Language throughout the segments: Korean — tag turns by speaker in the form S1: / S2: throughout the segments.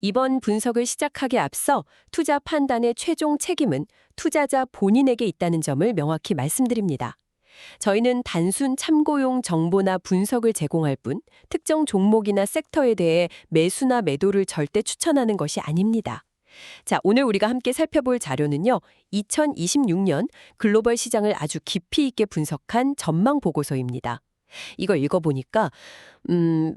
S1: 이번 분석을 시작하기에 앞서 투자 판단의 최종 책임은 투자자 본인에게 있다는 점을 명확히 말씀드립니다. 저희는 단순 참고용 정보나 분석을 제공할 뿐 특정 종목이나 섹터에 대해 매수나 매도를 절대 추천하는 것이 아닙니다. 자, 오늘 우리가 함께 살펴볼 자료는요. 2026년 글로벌 시장을 아주 깊이 있게 분석한 전망 보고서입니다. 이걸 읽어보니까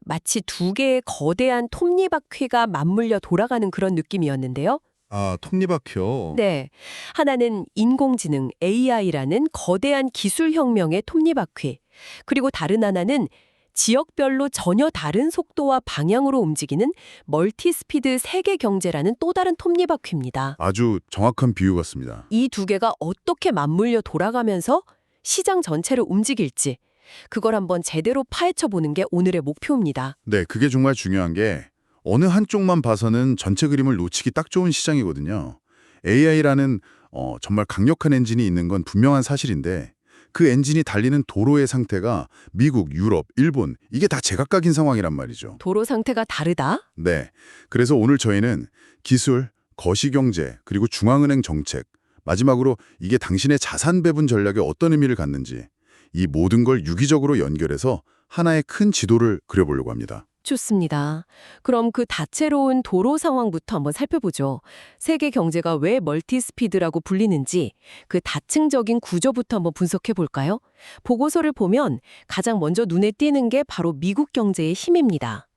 S1: 마치 두 개의 거대한 톱니바퀴가 맞물려 돌아가는 그런 느낌이었는데요.
S2: 아, 톱니바퀴요.
S1: 네. 하나는 인공지능 AI라는 거대한 기술혁명의 톱니바퀴. 그리고 다른 하나는 지역별로 전혀 다른 속도와 방향으로 움직이는 멀티스피드 세계 경제라는 또 다른 톱니바퀴입니다.
S2: 아주 정확한 비유 같습니다.
S1: 이 두 개가 어떻게 맞물려 돌아가면서 시장 전체를 움직일지 그걸 한번 제대로 파헤쳐 보는 게 오늘의 목표입니다.
S2: 네, 그게 정말 중요한 게 어느 한쪽만 봐서는 전체 그림을 놓치기 딱 좋은 시장이거든요. AI라는 정말 강력한 엔진이 있는 건 분명한 사실인데 그 엔진이 달리는 도로의 상태가 미국, 유럽, 일본 이게 다 제각각인 상황이란 말이죠.
S1: 도로 상태가 다르다?
S2: 네, 그래서 오늘 저희는 기술, 거시경제, 그리고 중앙은행 정책, 마지막으로 이게 당신의 자산 배분 전략에 어떤 의미를 갖는지 이 모든 걸 유기적으로 연결해서 하나의 큰 지도를 그려보려고 합니다.
S1: 좋습니다. 그럼 그 다채로운 도로 상황부터 한번 살펴보죠. 세계 경제가 왜 멀티스피드라고 불리는지 그 다층적인 구조부터 한번 분석해 볼까요? 보고서를 보면 가장 먼저 눈에 띄는 게 바로 미국 경제의 힘입니다.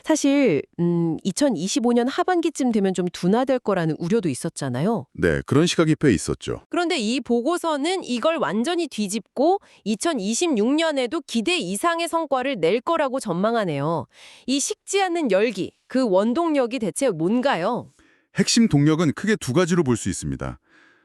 S1: 사실 2025년 하반기쯤 되면 좀 둔화될 거라는 우려도 있었잖아요.
S2: 네, 그런 시각이 꽤 있었죠.
S1: 그런데 이 보고서는 이걸 완전히 뒤집고 2026년에도 기대 이상의 성과를 낼 거라고 전망하네요. 이 식지 않는 열기, 그 원동력이 대체 뭔가요?
S2: 핵심 동력은 크게 두 가지로 볼 수 있습니다.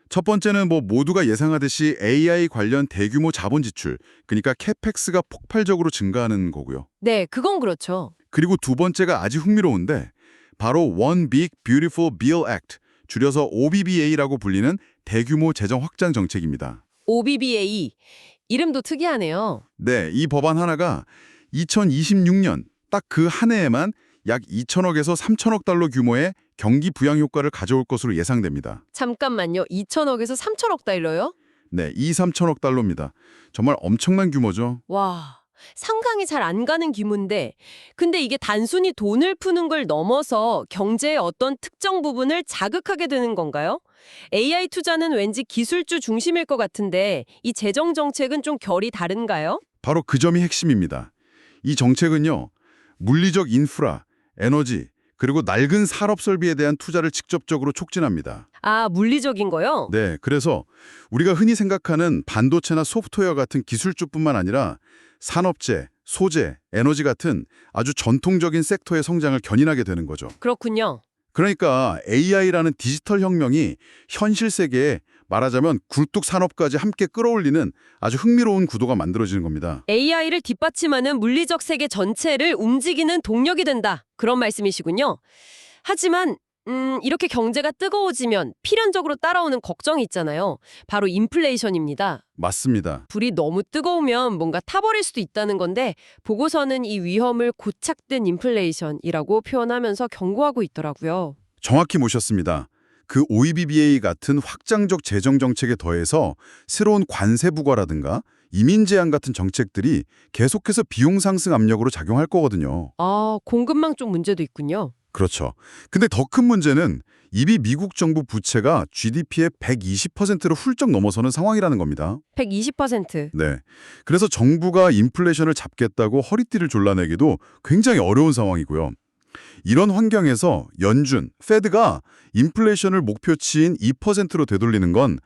S2: 첫 번째는 모두가 예상하듯이 AI 관련 대규모 자본 지출, 그러니까 캐펙스가 폭발적으로 증가하는 거고요.
S1: 네, 그건 그렇죠.
S2: 그리고 두 번째가 아주 흥미로운데 바로 One Big Beautiful Bill Act, 줄여서 OBBA라고 불리는 대규모 재정 확장 정책입니다.
S1: OBBA, 이름도 특이하네요.
S2: 네, 이 법안 하나가 2026년 딱 그 한 해에만 약 2천억에서 3천억 달러 규모의 경기 부양 효과를 가져올 것으로 예상됩니다.
S1: 잠깐만요. 2천억에서 3천억 달러요?
S2: 네, 2, 3천억 달러입니다. 정말 엄청난 규모죠.
S1: 와, 상상이 잘 안 가는 규모인데 근데 이게 단순히 돈을 푸는 걸 넘어서 경제의 어떤 특정 부분을 자극하게 되는 건가요? AI 투자는 왠지 기술주 중심일 것 같은데 이 재정 정책은 좀 결이 다른가요?
S2: 바로 그 점이 핵심입니다. 이 정책은요, 물리적 인프라, 에너지, 그리고 낡은 산업 설비에 대한 투자를 직접적으로 촉진합니다.
S1: 아, 물리적인 거요?
S2: 네, 그래서 우리가 흔히 생각하는 반도체나 소프트웨어 같은 기술주뿐만 아니라 산업재, 소재, 에너지 같은 아주 전통적인 섹터의 성장을 견인하게 되는 거죠.
S1: 그렇군요.
S2: 그러니까 AI라는 디지털 혁명이 현실 세계에 말하자면 굴뚝 산업까지 함께 끌어올리는 아주 흥미로운 구도가 만들어지는 겁니다.
S1: AI를 뒷받침하는 물리적 세계 전체를 움직이는 동력이 된다. 그런 말씀이시군요. 하지만 이렇게 경제가 뜨거워지면 필연적으로 따라오는 걱정이 있잖아요. 바로 인플레이션입니다.
S2: 맞습니다.
S1: 불이 너무 뜨거우면 뭔가 타버릴 수도 있다는 건데 보고서는 이 위험을 고착된 인플레이션이라고 표현하면서 경고하고 있더라고요.
S2: 정확히 모셨습니다. 그 OEBBA 같은 확장적 재정 정책에 더해서 새로운 관세 부과라든가 이민 제한 같은 정책들이 계속해서 비용 상승 압력으로 작용할 거거든요.
S1: 아, 공급망 쪽 문제도 있군요.
S2: 그렇죠. 근데 더 큰 문제는 이미 미국 정부 부채가 GDP의 120%를 훌쩍 넘어서는 상황이라는 겁니다.
S1: 120%.
S2: 네. 그래서 정부가 인플레이션을 잡겠다고 허리띠를 졸라내기도 굉장히 어려운 상황이고요. 이런 환경에서 연준, 페드가 인플레이션을 목표치인 2%로 되돌리는 건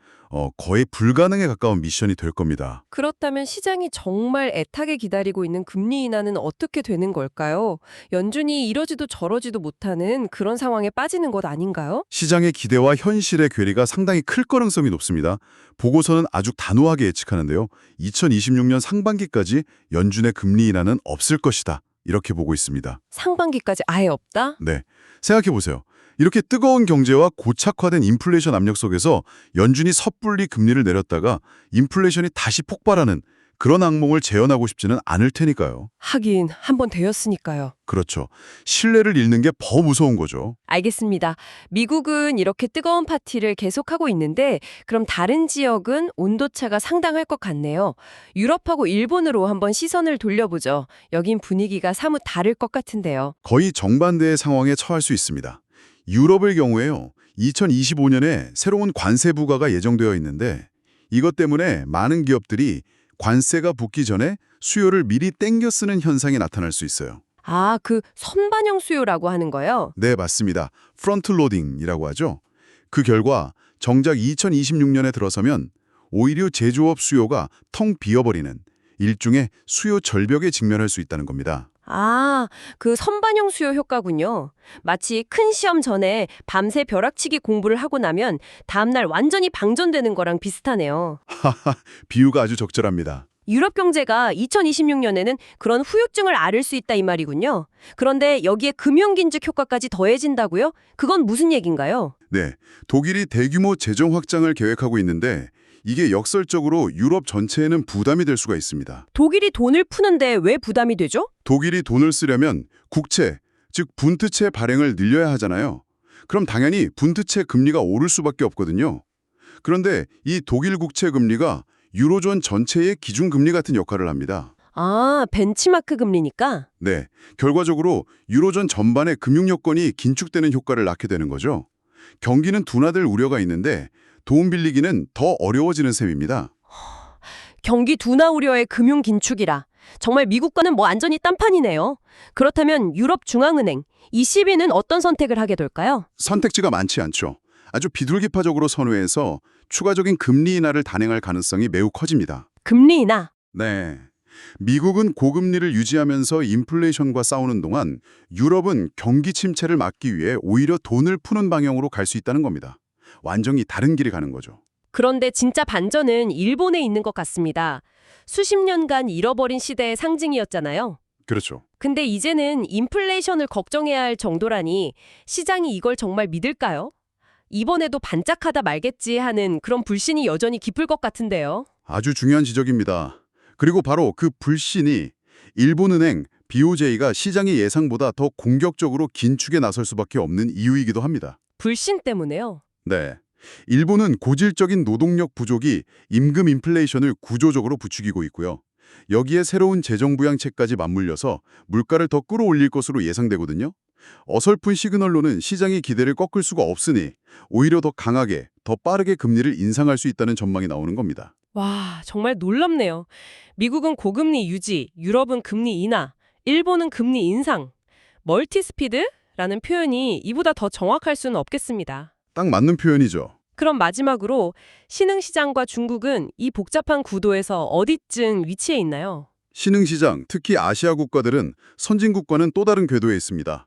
S2: 거의 불가능에 가까운 미션이 될 겁니다.
S1: 그렇다면 시장이 정말 애타게 기다리고 있는 금리 인하는 어떻게 되는 걸까요? 연준이 이러지도 저러지도 못하는 그런 상황에 빠지는 것 아닌가요?
S2: 시장의 기대와 현실의 괴리가 상당히 클 가능성이 높습니다. 보고서는 아주 단호하게 예측하는데요. 2026년 상반기까지 연준의 금리 인하는 없을 것이다. 이렇게 보고 있습니다.
S1: 상반기까지 아예 없다?
S2: 네, 생각해보세요. 이렇게 뜨거운 경제와 고착화된 인플레이션 압력 속에서 연준이 섣불리 금리를 내렸다가 인플레이션이 다시 폭발하는 그런 악몽을 재현하고 싶지는 않을 테니까요.
S1: 하긴 한 번 되었으니까요.
S2: 그렇죠. 신뢰를 잃는 게 더 무서운 거죠.
S1: 알겠습니다. 미국은 이렇게 뜨거운 파티를 계속하고 있는데 그럼 다른 지역은 온도차가 상당할 것 같네요. 유럽하고 일본으로 한번 시선을 돌려보죠. 여긴 분위기가 사뭇 다를 것 같은데요.
S2: 거의 정반대의 상황에 처할 수 있습니다. 유럽의 경우에요. 2025년에 새로운 관세 부과가 예정되어 있는데 이것 때문에 많은 기업들이 관세가 붙기 전에 수요를 미리 땡겨 쓰는 현상이 나타날 수 있어요.
S1: 아, 그 선반영 수요라고 하는 거요?
S2: 네, 맞습니다. 프론트 로딩이라고 하죠. 그 결과 정작 2026년에 들어서면 오히려 제조업 수요가 텅 비어버리는 일종의 수요 절벽에 직면할 수 있다는 겁니다.
S1: 아, 그 선반영 수요 효과군요. 마치 큰 시험 전에 밤새 벼락치기 공부를 하고 나면 다음날 완전히 방전되는 거랑 비슷하네요.
S2: 비유가 아주 적절합니다.
S1: 유럽 경제가 2026년에는 그런 후유증을 앓을 수 있다 이 말이군요. 그런데 여기에 금융긴축 효과까지 더해진다고요? 그건 무슨 얘긴가요?
S2: 네, 독일이 대규모 재정 확장을 계획하고 있는데 이게 역설적으로 유럽 전체에는 부담이 될 수가 있습니다.
S1: 독일이 돈을 푸는데 왜 부담이 되죠?
S2: 독일이 돈을 쓰려면 국채, 즉 분트채 발행을 늘려야 하잖아요. 그럼 당연히 분트채 금리가 오를 수밖에 없거든요. 그런데 이 독일 국채 금리가 유로존 전체의 기준금리 같은 역할을 합니다.
S1: 아, 벤치마크 금리니까?
S2: 네, 결과적으로 유로존 전반의 금융 여건이 긴축되는 효과를 낳게 되는 거죠. 경기는 둔화될 우려가 있는데 돈 빌리기는 더 어려워지는 셈입니다.
S1: 경기 둔화 우려의 금융 긴축이라. 정말 미국과는 뭐 완전히 딴판이네요. 그렇다면 유럽 중앙은행, ECB는 어떤 선택을 하게 될까요?
S2: 선택지가 많지 않죠. 아주 비둘기파적으로 선회해서 추가적인 금리 인하를 단행할 가능성이 매우 커집니다.
S1: 금리 인하.
S2: 네. 미국은 고금리를 유지하면서 인플레이션과 싸우는 동안 유럽은 경기 침체를 막기 위해 오히려 돈을 푸는 방향으로 갈 수 있다는 겁니다. 완전히 다른 길이 가는 거죠.
S1: 그런데 진짜 반전은 일본에 있는 것 같습니다. 수십 년간 잃어버린 시대의 상징이었잖아요.
S2: 그렇죠.
S1: 근데 이제는 인플레이션을 걱정해야 할 정도라니 시장이 이걸 정말 믿을까요? 이번에도 반짝하다 말겠지 하는 그런 불신이 여전히 깊을 것 같은데요.
S2: 아주 중요한 지적입니다. 그리고 바로 그 불신이 일본은행 BOJ가 시장의 예상보다 더 공격적으로 긴축에 나설 수밖에 없는 이유이기도 합니다.
S1: 불신 때문에요.
S2: 네. 일본은 고질적인 노동력 부족이 임금 인플레이션을 구조적으로 부추기고 있고요. 여기에 새로운 재정 부양책까지 맞물려서 물가를 더 끌어올릴 것으로 예상되거든요. 어설픈 시그널로는 시장의 기대를 꺾을 수가 없으니 오히려 더 강하게, 더 빠르게 금리를 인상할 수 있다는 전망이 나오는 겁니다.
S1: 와, 정말 놀랍네요. 미국은 고금리 유지, 유럽은 금리 인하, 일본은 금리 인상. 멀티스피드라는 표현이 이보다 더 정확할 수는 없겠습니다.
S2: 딱 맞는 표현이죠.
S1: 그럼 마지막으로 신흥시장과 중국은 이 복잡한 구도에서 어디쯤 위치해 있나요?
S2: 신흥시장, 특히 아시아 국가들은 선진국과는 또 다른 궤도에 있습니다.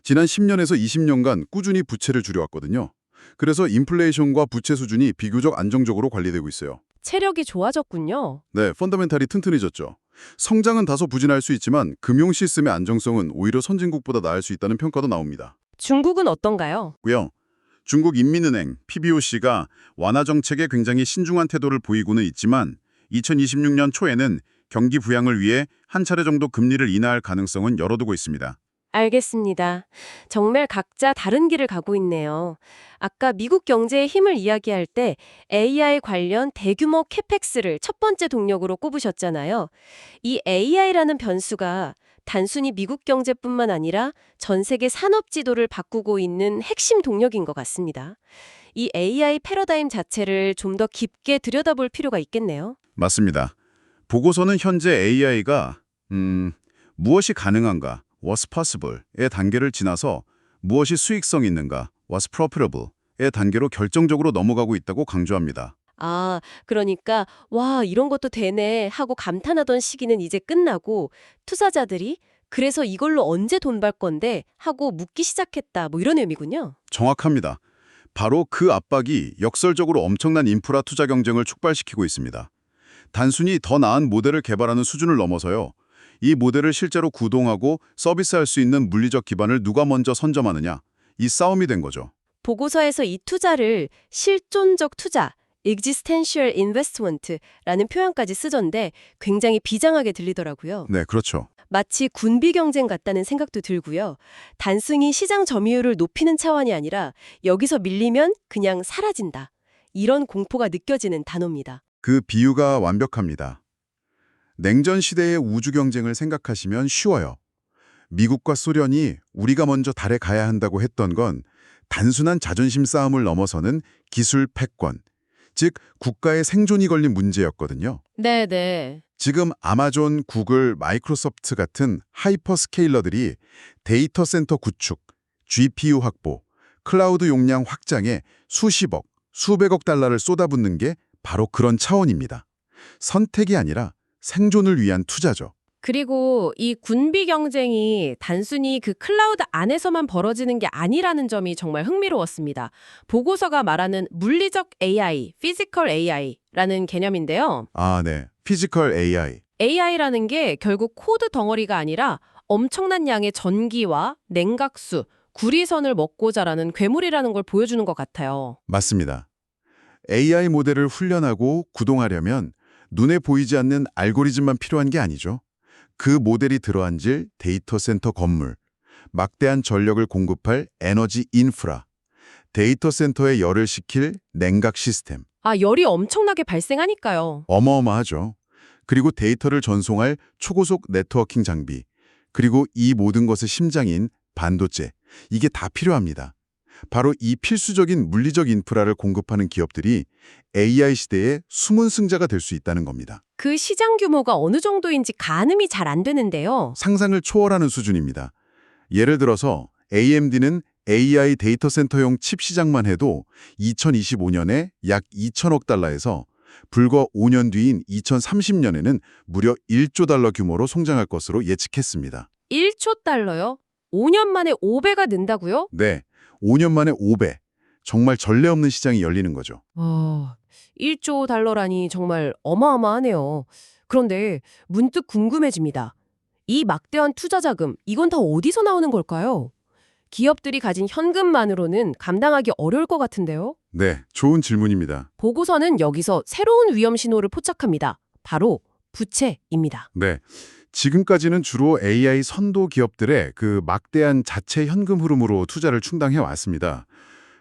S2: 지난 10년에서 20년간 꾸준히 부채를 줄여왔거든요. 그래서 인플레이션과 부채 수준이 비교적 안정적으로 관리되고 있어요.
S1: 체력이 좋아졌군요.
S2: 네, 펀더멘탈이 튼튼해졌죠. 성장은 다소 부진할 수 있지만 금융 시스템의 안정성은 오히려 선진국보다 나을 수 있다는 평가도 나옵니다.
S1: 중국은 어떤가요?
S2: 고요. 중국 인민은행 PBOC가 완화 정책에 굉장히 신중한 태도를 보이고는 있지만 2026년 초에는 경기 부양을 위해 한 차례 정도 금리를 인하할 가능성은 열어두고 있습니다.
S1: 알겠습니다. 정말 각자 다른 길을 가고 있네요. 아까 미국 경제의 힘을 이야기할 때 AI 관련 대규모 캐펙스를 첫 번째 동력으로 꼽으셨잖아요. 이 AI라는 변수가 단순히 미국 경제뿐만 아니라 전 세계 산업 지도를 바꾸고 있는 핵심 동력인 것 같습니다. 이 AI 패러다임 자체를 좀 더 깊게 들여다볼 필요가 있겠네요.
S2: 맞습니다. 보고서는 현재 AI가 무엇이 가능한가, what's possible의 단계를 지나서 무엇이 수익성 있는가, what's profitable의 단계로 결정적으로 넘어가고 있다고 강조합니다.
S1: 아, 그러니까 와, 이런 것도 되네 하고 감탄하던 시기는 이제 끝나고 투자자들이 그래서 이걸로 언제 돈 벌 건데 하고 묻기 시작했다 뭐 이런 의미군요.
S2: 정확합니다. 바로 그 압박이 역설적으로 엄청난 인프라 투자 경쟁을 촉발시키고 있습니다. 단순히 더 나은 모델을 개발하는 수준을 넘어서요. 이 모델을 실제로 구동하고 서비스할 수 있는 물리적 기반을 누가 먼저 선점하느냐, 이 싸움이 된 거죠.
S1: 보고서에서 이 투자를 실존적 투자, existential investment라는 표현까지 쓰던데 굉장히 비장하게 들리더라고요.
S2: 네, 그렇죠.
S1: 마치 군비 경쟁 같다는 생각도 들고요. 단순히 시장 점유율을 높이는 차원이 아니라 여기서 밀리면 그냥 사라진다. 이런 공포가 느껴지는 단어입니다.
S2: 그 비유가 완벽합니다. 냉전 시대의 우주 경쟁을 생각하시면 쉬워요. 미국과 소련이 우리가 먼저 달에 가야 한다고 했던 건 단순한 자존심 싸움을 넘어서는 기술 패권, 즉 국가의 생존이 걸린 문제였거든요.
S1: 네네.
S2: 지금 아마존, 구글, 마이크로소프트 같은 하이퍼스케일러들이 데이터 센터 구축, GPU 확보, 클라우드 용량 확장에 수십억, 수백억 달러를 쏟아붓는 게 바로 그런 차원입니다. 선택이 아니라 생존을 위한 투자죠.
S1: 그리고 이 군비 경쟁이 단순히 그 클라우드 안에서만 벌어지는 게 아니라는 점이 정말 흥미로웠습니다. 보고서가 말하는 물리적 AI, Physical AI라는 개념인데요.
S2: 아, 네. 피지컬 AI.
S1: AI라는 게 결국 코드 덩어리가 아니라 엄청난 양의 전기와 냉각수, 구리선을 먹고 자라는 괴물이라는 걸 보여주는 것 같아요.
S2: 맞습니다. AI 모델을 훈련하고 구동하려면 눈에 보이지 않는 알고리즘만 필요한 게 아니죠. 그 모델이 들어앉을 데이터 센터 건물, 막대한 전력을 공급할 에너지 인프라, 데이터 센터에 열을 식힐 냉각 시스템.
S1: 열이 엄청나게 발생하니까요.
S2: 어마어마하죠. 그리고 데이터를 전송할 초고속 네트워킹 장비, 그리고 이 모든 것의 심장인 반도체, 이게 다 필요합니다. 바로 이 필수적인 물리적 인프라를 공급하는 기업들이 AI 시대의 숨은 승자가 될 수 있다는 겁니다.
S1: 그 시장 규모가 어느 정도인지 가늠이 잘 안 되는데요.
S2: 상상을 초월하는 수준입니다. 예를 들어서 AMD는 AI 데이터 센터용 칩 시장만 해도 2025년에 약 2천억 달러에서 불과 5년 뒤인 2030년에는 무려 1조 달러 규모로 성장할 것으로 예측했습니다.
S1: 1조 달러요? 5년 만에 5배가 는다고요?
S2: 네, 5년 만에 5배. 정말 전례 없는 시장이 열리는 거죠.
S1: 1조 달러라니 정말 어마어마하네요. 그런데 문득 궁금해집니다. 이 막대한 투자 자금, 이건 다 어디서 나오는 걸까요? 기업들이 가진 현금만으로는 감당하기 어려울 것 같은데요?
S2: 네, 좋은 질문입니다.
S1: 보고서는 여기서 새로운 위험 신호를 포착합니다. 바로 부채입니다.
S2: 네, 지금까지는 주로 AI 선도 기업들의 그 막대한 자체 현금 흐름으로 투자를 충당해 왔습니다.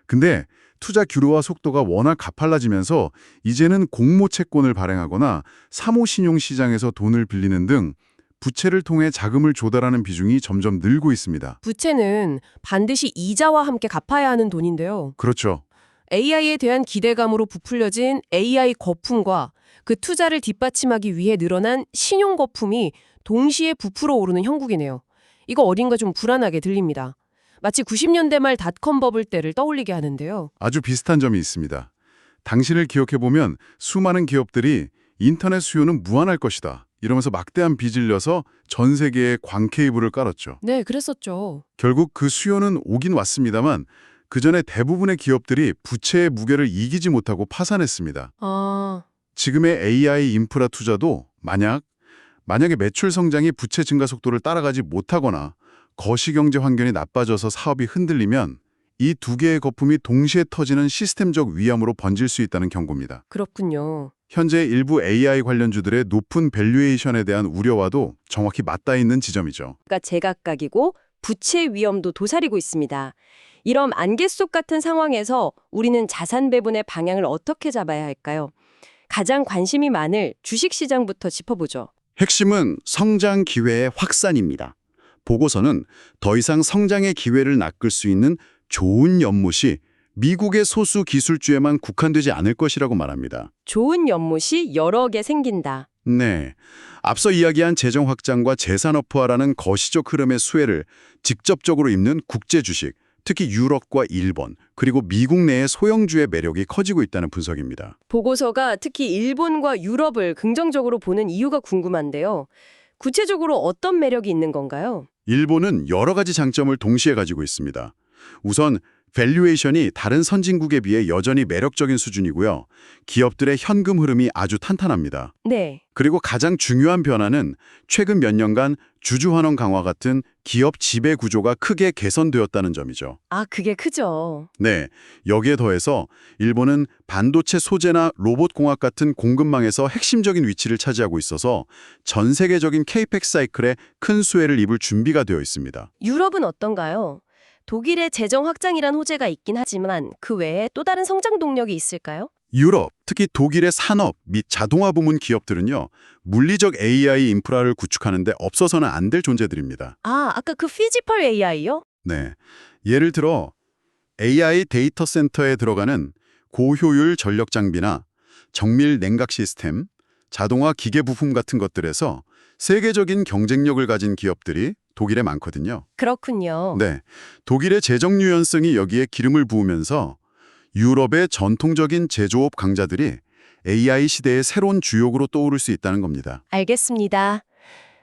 S2: 근데 투자 규모와 속도가 워낙 가팔라지면서 이제는 공모 채권을 발행하거나 사모신용 시장에서 돈을 빌리는 등 부채를 통해 자금을 조달하는 비중이 점점 늘고 있습니다.
S1: 부채는 반드시 이자와 함께 갚아야 하는 돈인데요.
S2: 그렇죠.
S1: AI에 대한 기대감으로 부풀려진 AI 거품과 그 투자를 뒷받침하기 위해 늘어난 신용 거품이 동시에 부풀어 오르는 형국이네요. 이거 어딘가 좀 불안하게 들립니다. 마치 90년대 말 닷컴 버블 때를 떠올리게 하는데요.
S2: 아주 비슷한 점이 있습니다. 당시를 기억해보면 수많은 기업들이 인터넷 수요는 무한할 것이다, 이러면서 막대한 빚을 내서 전 세계에 광 케이블을 깔았죠.
S1: 네, 그랬었죠.
S2: 결국 그 수요는 오긴 왔습니다만 그 전에 대부분의 기업들이 부채의 무게를 이기지 못하고 파산했습니다. 지금의 AI 인프라 투자도 만약에 매출 성장이 부채 증가 속도를 따라가지 못하거나 거시경제 환경이 나빠져서 사업이 흔들리면 이 두 개의 거품이 동시에 터지는 시스템적 위험으로 번질 수 있다는 경고입니다.
S1: 그렇군요.
S2: 현재 일부 AI 관련주들의 높은 밸류에이션에 대한 우려와도 정확히 맞닿아 있는 지점이죠.
S1: 그러니까 제각각이고 부채 위험도 도사리고 있습니다. 이런 안개 속 같은 상황에서 우리는 자산 배분의 방향을 어떻게 잡아야 할까요? 가장 관심이 많을 주식시장부터 짚어보죠.
S3: 핵심은 성장 기회의 확산입니다. 보고서는 더 이상 성장의 기회를 낚을 수 있는 좋은 연못이 미국의 소수 기술주에만 국한되지 않을 것이라고 말합니다.
S1: 좋은 연못이 여러 개 생긴다.
S3: 네, 앞서 이야기한 재정 확장과 재산업화라는 거시적 흐름의 수혜를 직접적으로 입는 국제 주식, 특히 유럽과 일본, 그리고 미국 내의 소형주의 매력이 커지고 있다는 분석입니다.
S1: 보고서가 특히 일본과 유럽을 긍정적으로 보는 이유가 궁금한데요. 구체적으로 어떤 매력이 있는 건가요?
S3: 일본은 여러 가지 장점을 동시에 가지고 있습니다. 우선 밸류에이션이 다른 선진국에 비해 여전히 매력적인 수준이고요. 기업들의 현금 흐름이 아주 탄탄합니다.
S1: 네.
S3: 그리고 가장 중요한 변화는 최근 몇 년간 주주환원 강화 같은 기업 지배 구조가 크게 개선되었다는 점이죠.
S1: 아, 그게 크죠.
S3: 네, 여기에 더해서 일본은 반도체 소재나 로봇 공학 같은 공급망에서 핵심적인 위치를 차지하고 있어서 전 세계적인 케이펙스 사이클에 큰 수혜를 입을 준비가 되어 있습니다.
S4: 유럽은 어떤가요? 독일의 재정 확장이란 호재가 있긴 하지만 그 외에 또 다른 성장 동력이 있을까요?
S3: 유럽, 특히 독일의 산업 및 자동화 부문 기업들은요, 물리적 AI 인프라를 구축하는 데 없어서는 안 될 존재들입니다.
S4: 아, 아까 그 피지컬 AI요?
S3: 네, 예를 들어 AI 데이터 센터에 들어가는 고효율 전력 장비나 정밀 냉각 시스템, 자동화 기계 부품 같은 것들에서 세계적인 경쟁력을 가진 기업들이 독일에 많거든요.
S4: 그렇군요.
S3: 네, 독일의 재정 유연성이 여기에 기름을 부으면서 유럽의 전통적인 제조업 강자들이 AI 시대의 새로운 주역으로 떠오를 수 있다는 겁니다.
S4: 알겠습니다.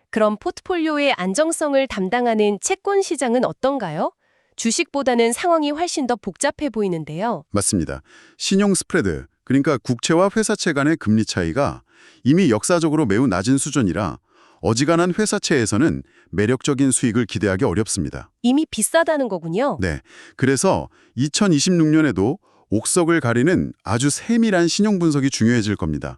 S4: 그럼 포트폴리오의 안정성을 담당하는 채권 시장은 어떤가요? 주식보다는 상황이 훨씬 더 복잡해 보이는데요.
S3: 맞습니다. 신용 스프레드, 그러니까 국채와 회사채 간의 금리 차이가 이미 역사적으로 매우 낮은 수준이라 어지간한 회사채에서는 매력적인 수익을 기대하기 어렵습니다.
S4: 이미 비싸다는 거군요.
S3: 네, 그래서 2026년에도 옥석을 가리는 아주 세밀한 신용 분석이 중요해질 겁니다.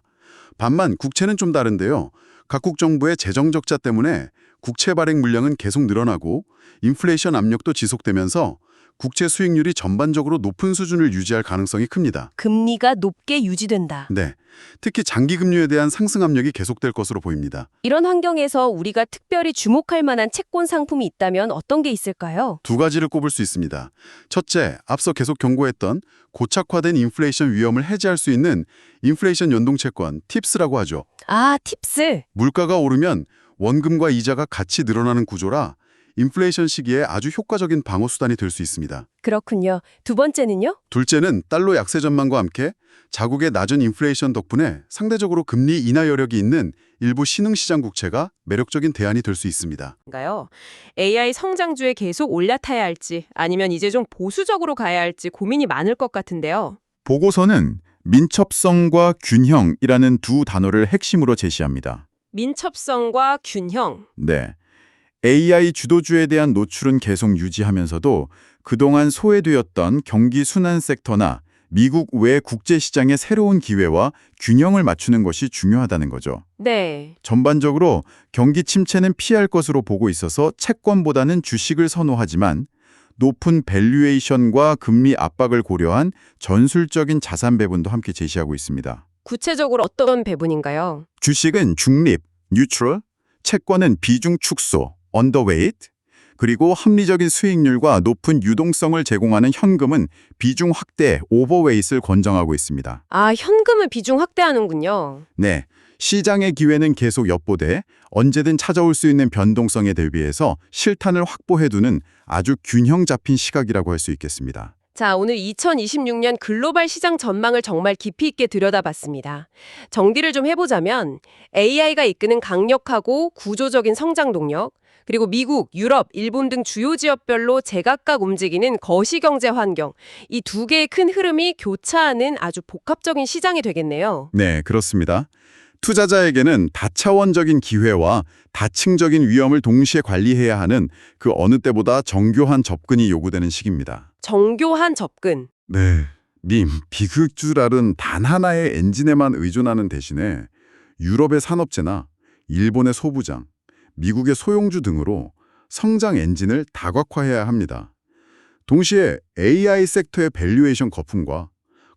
S3: 반면 국채는 좀 다른데요. 각국 정부의 재정 적자 때문에 국채 발행 물량은 계속 늘어나고 인플레이션 압력도 지속되면서 국채 수익률이 전반적으로 높은 수준을 유지할 가능성이 큽니다.
S4: 금리가 높게 유지된다.
S3: 네, 특히 장기 금리에 대한 상승 압력이 계속될 것으로 보입니다.
S4: 이런 환경에서 우리가 특별히 주목할 만한 채권 상품이 있다면 어떤 게 있을까요?
S3: 두 가지를 꼽을 수 있습니다. 첫째, 앞서 계속 경고했던 고착화된 인플레이션 위험을 해지할 수 있는 인플레이션 연동채권, 팁스라고 하죠.
S4: 아, 팁스.
S3: 물가가 오르면 원금과 이자가 같이 늘어나는 구조라 인플레이션 시기에 아주 효과적인 방어 수단이 될 수 있습니다.
S4: 그렇군요. 두 번째는요?
S3: 둘째는 달러 약세 전망과 함께 자국의 낮은 인플레이션 덕분에 상대적으로 금리 인하 여력이 있는 일부 신흥시장 국채가 매력적인 대안이 될 수 있습니다.
S5: 가요. AI 성장주에 계속 올라타야 할지 아니면 이제 좀 보수적으로 가야 할지 고민이 많을 것 같은데요.
S6: 보고서는 민첩성과 균형이라는 두 단어를 핵심으로 제시합니다.
S5: 민첩성과 균형.
S6: 네. AI 주도주에 대한 노출은 계속 유지하면서도 그동안 소외되었던 경기 순환 섹터나 미국 외 국제시장의 새로운 기회와 균형을 맞추는 것이 중요하다는 거죠.
S5: 네.
S6: 전반적으로 경기 침체는 피할 것으로 보고 있어서 채권보다는 주식을 선호하지만 높은 밸류에이션과 금리 압박을 고려한 전술적인 자산 배분도 함께 제시하고 있습니다.
S5: 구체적으로 어떤 배분인가요?
S6: 주식은 중립, 뉴트럴, 채권은 비중 축소, 언더웨이트, 그리고 합리적인 수익률과 높은 유동성을 제공하는 현금은 비중 확대, 오버웨이트를 권장하고 있습니다.
S5: 아, 현금을 비중 확대하는군요.
S6: 네, 시장의 기회는 계속 엿보되 언제든 찾아올 수 있는 변동성에 대비해서 실탄을 확보해두는 아주 균형 잡힌 시각이라고 할 수 있겠습니다.
S5: 자, 오늘 2026년 글로벌 시장 전망을 정말 깊이 있게 들여다봤습니다. 정리를 좀 해보자면 AI가 이끄는 강력하고 구조적인 성장 동력, 그리고 미국, 유럽, 일본 등 주요 지역별로 제각각 움직이는 거시경제 환경, 이 두 개의 큰 흐름이 교차하는 아주 복합적인 시장이 되겠네요.
S6: 네, 그렇습니다. 투자자에게는 다차원적인 기회와 다층적인 위험을 동시에 관리해야 하는 그 어느 때보다 정교한 접근이 요구되는 시기입니다.
S5: 정교한 접근.
S6: 네, 비극주랄은 단 하나의 엔진에만 의존하는 대신에 유럽의 산업재나 일본의 소부장, 미국의 소용주 등으로 성장 엔진을 다각화해야 합니다. 동시에 AI 섹터의 밸류에이션 거품과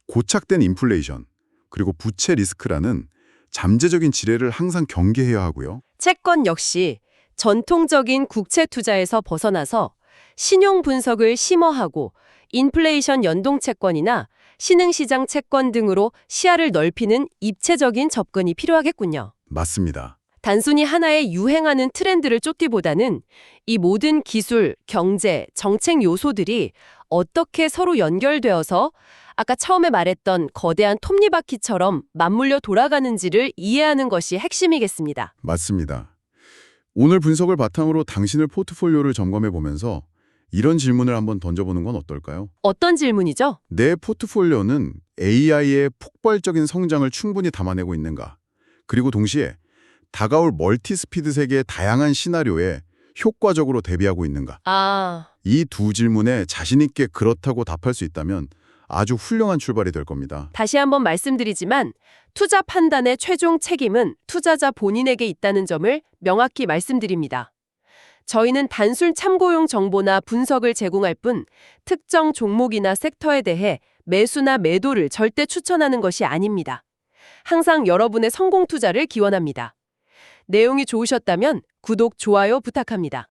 S6: 고착된 인플레이션, 그리고 부채 리스크라는 잠재적인 지뢰를 항상 경계해야 하고요.
S4: 채권 역시 전통적인 국채 투자에서 벗어나서 신용 분석을 심화하고 인플레이션 연동 채권이나 신흥시장 채권 등으로 시야를 넓히는 입체적인 접근이 필요하겠군요.
S6: 맞습니다.
S4: 단순히 하나의 유행하는 트렌드를 쫓기보다는 이 모든 기술, 경제, 정책 요소들이 어떻게 서로 연결되어서 아까 처음에 말했던 거대한 톱니바퀴처럼 맞물려 돌아가는지를 이해하는 것이 핵심이겠습니다.
S6: 맞습니다. 오늘 분석을 바탕으로 당신의 포트폴리오를 점검해 보면서 이런 질문을 한번 던져보는 건 어떨까요?
S4: 어떤 질문이죠?
S6: 내 포트폴리오는 AI의 폭발적인 성장을 충분히 담아내고 있는가? 그리고 동시에
S2: 다가올 멀티스피드 세계의 다양한 시나리오에 효과적으로 대비하고 있는가? 이 두 질문에 자신 있게 그렇다고 답할 수 있다면 아주 훌륭한 출발이 될 겁니다.
S5: 다시 한번 말씀드리지만 투자 판단의 최종 책임은 투자자 본인에게 있다는 점을 명확히 말씀드립니다. 저희는 단순 참고용 정보나 분석을 제공할 뿐 특정 종목이나 섹터에 대해 매수나 매도를 절대 추천하는 것이 아닙니다. 항상 여러분의 성공 투자를 기원합니다. 내용이 좋으셨다면 구독, 좋아요 부탁합니다.